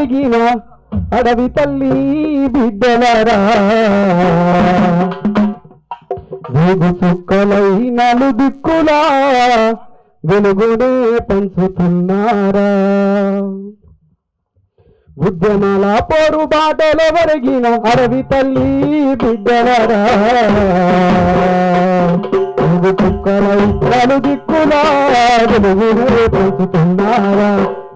ఒరిగిన అడవి తల్లి బిడ్డలరా వేగు చుక్కలై నలుదిక్కులా వెలుగునే పంచుతున్నారా ఉద్యమాల పోరు బాటలో ఒరిగిన అడవి తల్లి బిడ్డలరా వేగు చుక్కలై నలుదిక్కులా వెలుగునే పంచుతున్నారా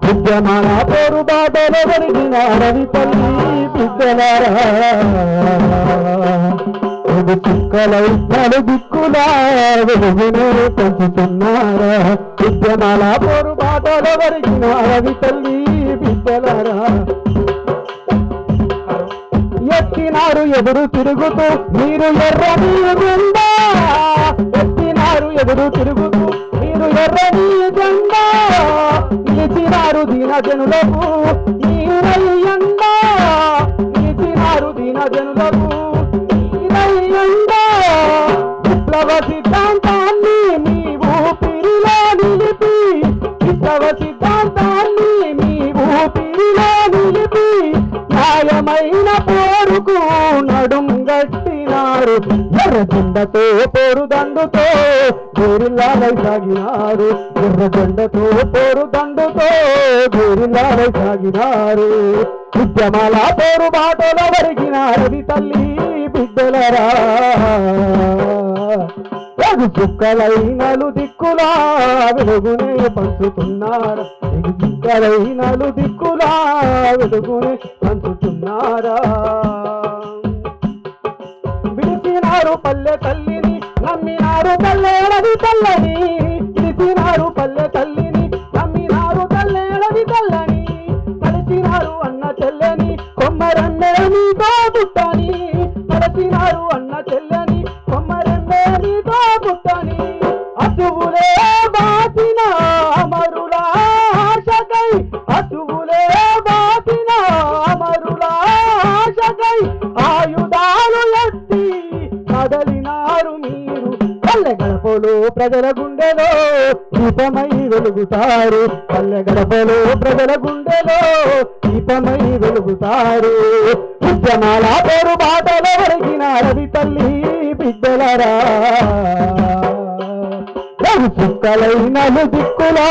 ఉద్యమాల పోరు బాటలో ఒరిగిన అడవి తల్లి బిడ్డలరా వేగు చుక్కలై నలుదిక్కులా వెలుగునే పంచుతున్నారా ఉద్యమాల పోరు బాటలో ఒరిగిన అడవి తల్లి బిడ్డలరా ఎత్తినారు ఎదురు తిరుగుతూ మీరు ఎర్రని జెండా ఎత్తినారు ఎదురు తిరుగుతూ మీరు ఎర్రని జెండా నిలిచినారు దీన జనులకు నీరయ్యండా నిలిచినారు దీన జనులకు నీరయ్యండా విప్లవ సిద్ధాంతాన్ని మీ ఊపిరిలో నిలిపి విప్లవ సిద్ధాంతాన్ని మీ ఊపిరిలో నిలిపి న్యాయమైన పోరుకు నడుం గట్టినారు ఎర్రజెండతో పోరుదండుతో గోరిల్లాలై సాగినారు ఎర్రజెండతో పోరుదండుతో గోరిల్లాలై సాగినారు ఉద్యమాల పోరు బాటలో ఒరిగిన అడవి తల్లి బిడ్డలరా వేగు చుక్కలై నలుదిక్కులా వెలుగునే పంచుతున్నారా వేగు చుక్కలై నలుదిక్కులా వెలుగునే పంచుతున్నారా విడిచినారు పల్లె తల్లిని నమ్మినారు పల్లెడవి తల్లని విడిచినారు పల్లె తల్లిని నమ్మినారు పల్లెడవి తల్లని కలిసినారు అన్న చెల్లని కొమ్మరన్నని పుట్టని కలిసినారు అన్న చెల్లని కొమ్మరన్నని పుట్టని అసువులే బాసిన అమరుల ఆశకై అసువులే బాసిన అమరుల ఆశకై ఆయుధాలు ఎత్తి కదలినారు మీరు పల్లె గడపలో ప్రజల గుండెలో దీపమై వెలుగుతారు పల్లె గడపలో ప్రజల గుండెలో దీపమై వెలుగుతారు ఉద్యమాల పోరు బాటలో ఒరిగిన అడవి తల్లి బిడ్డలరా వేగు చుక్కలై నలుదిక్కులా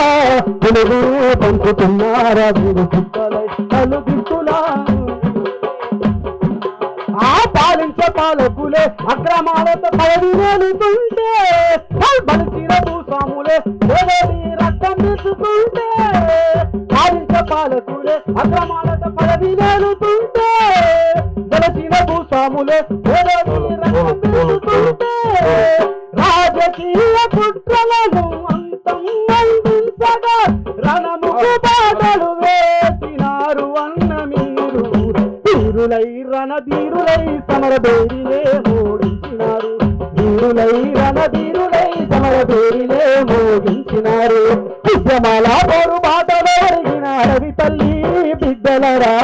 వెలుగునే పంచుతున్నారా వేగు చుక్కలై నలుదిక్కులా ఆ పాలించే పాలకులే అక్రమాలతో పదవి నేలుతుంటే బలిసిన భూస్వాములే రక్తం తీసుకుంటే పాలించే పాలకులే అక్రమాలతో పదవి నేలుతుంటే బలిసిన భూస్వాములే రక్తం తీసుకుంటే రాజకీయ కుట్రలను అంతం అందించగా రణముకు బాటలు వేసినారు అన్న మీరు ధీరులై రణధీరులై సమరభేరిలే మోగించినారు ధీరులై రణధీరులై సమరభేరిలే మోగించినారు ఉద్యమాల పోరు బాటలో ఒరిగిన అడవి తల్లి బిడ్డలరా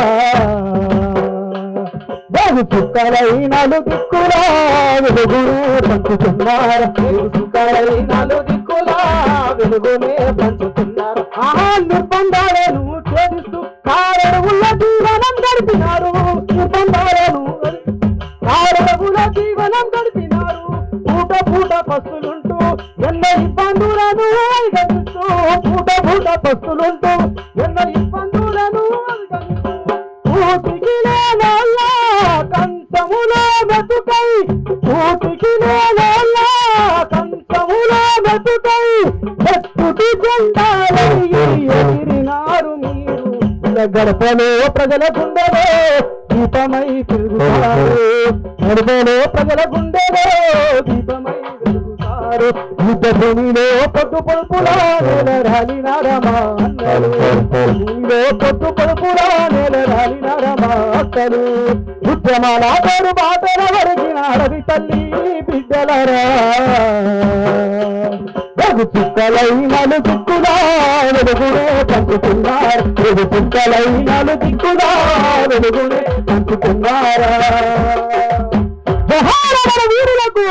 వేగు చుక్కలై నలుదిక్కులా వెలుగునే పంచుతున్నారు వేగు చుక్కలై నలుదిక్కులా వెలుగునే పంచుతున్నారు నిర్బంధాలను ఛేదిస్తూ కారడుగుల జీవనం గడిపినారు నిర్బంధాలను కారడుగుల జీవనం గడిపినారు పూట పూట పస్తులుంటూ ఎన్నో ఇబ్బందులను అధిగమిస్తూ పూట పూట పస్తులుంటూ ఎన్నో ఇబ్బందులను అధిగమిస్తూ పూటికి లేనోళ్ళ కంచములో మెతుకై పూటికి లేనోళ్ళ కంచములో మెతుకై ఎత్తుటి జెండాలై ఎగిరినారు మీరు గడపలో ప్రజల గుండెలో దీపమై తిరుగుతారు గడపలో ప్రజల గుండెలో దీపమై తిరుగుతారు యుద్ధ భూమిలో పొద్దు పొడుపులా నేల రాలినారమా అన్నలు భూమిలో పొద్దు పొడుపులా నేల రాలినారమా అక్కలు ఉద్యమాల పోరు బాటలో ఒరిగిన అడవి తల్లి బిడ్డలరా వేగు చుక్కలై నలుదిక్కులా వెలుగునే పంచుతున్నారు వేగు చుక్కలై నలుదిక్కులా వెలుగునే పంచుతున్నారా జోహార్ వీరులకు